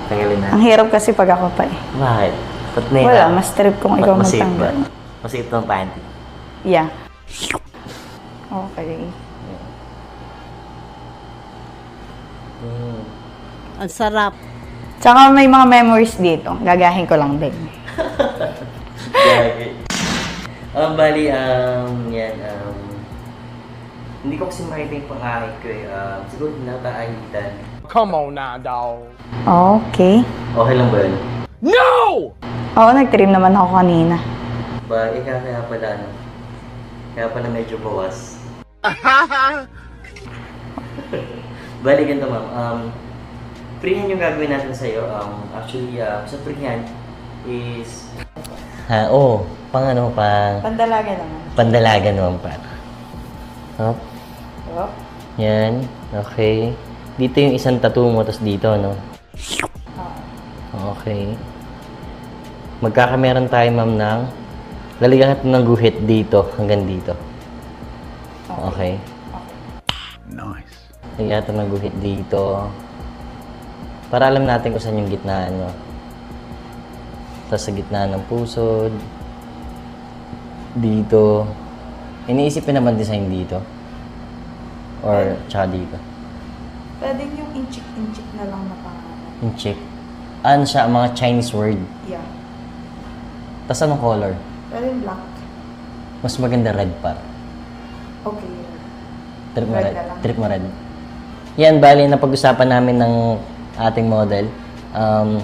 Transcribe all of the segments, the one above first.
Tanggalin na. Ang hirap kasi pag ako pa eh. Bakit? Ba't na Wala, mas trip kung ikaw magtanggal. Masip ng panty. Yeah. Okay. Ang sarap. Tsaka may mga memories dito. Gagahin ko lang din. Bali, yan, hindi ko kasi makita yung pangahit ko eh. Siguro nakaahitan. Come on now, dog. Okay. Okay lang ba yun? No! Oo, nag-trim naman ako kanina. Ba, kaya pala, ano? Kaya pala medyo bawas. Bali, ganito ma'am. Freehand yung gagawin natin sa'yo. Actually, sa freehand is... Oo. Pang ano, Pandalaga naman. Pandalaga naman pa. Hop. Oh. Yan. Okay. Dito yung isang tattoo mo, tapos dito, no? Okay. Magkakameron tayo, ma'am, ng... Lalagyan natin ng guhit dito, hanggang dito. Okay. Nice. Lagyan natin ng guhit dito. Para alam natin kung saan yung gitnaan, no? Tapos sa gitna ng pusod. Dito. Iniisipin naman design dito. Or tsaka dito. Pwede yung inchik-inchik na lang na pangalan. Yung check. Ano siya, mga Chinese word. Yeah. Tapos anong color? Pwede yung black. Mas maganda red par. Okay. Trip mo Red red. na lang. Trip mo red. Yan, bali, napag-usapan namin ng ating model. Ang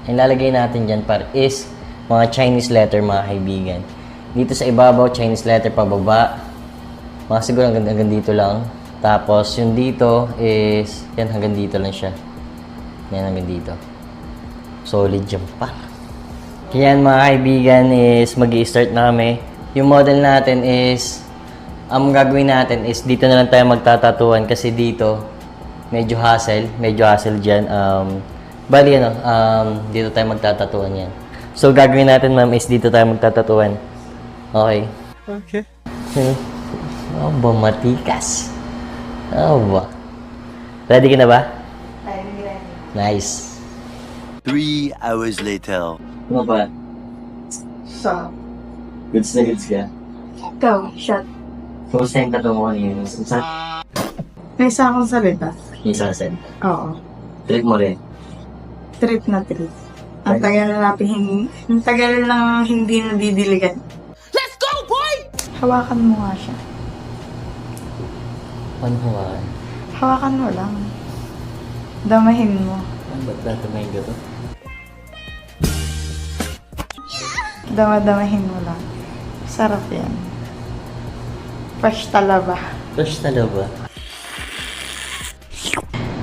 lalagay natin dyan par is mga Chinese letter, mga kaibigan. Dito sa ibabaw, Chinese letter pababa. Mga siguro hanggang dito lang. Tapos yung dito is, yan hanggang dito lang siya. Yan hanggang dito. Solid jump pa. Yan mga kaibigan is mag-i-start na kami. Yung model natin is, ang gagawin natin is dito na lang tayo magtatatuan kasi dito medyo hassle dyan. Bali dito tayo magtatatuan yan. So gagawin natin ma'am is dito tayo magtatatuan. Okay. Okay. Oh ba, matikas. Oh ba. Ready ka na ba? Ready. Nice. 3 hours later. Ano ba? So, Goods na goods ka? go, shot. Kumusta yung tattoo mo kanina? Sa May isa akong salita. isa set. Oo. Trip mo rin. Trip na trip. Ang tagal na natin ang tagal lang hindi nadidiligan. Let's go, boy! Hawakan mo nga siya. Ano ba? Hawakan mo lang. Damahin mo. Ano ba tatumayin ka to? Damahin mo lang. Sarap yan. Fresh talaba. Fresh talaga ba?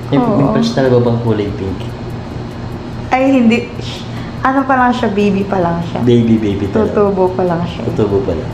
May fresh talaga bang kulay pink? Ay, hindi. Ano pa lang siya? Baby pa lang siya. Baby talaga. Tutubo pa lang siya. Tutubo pala.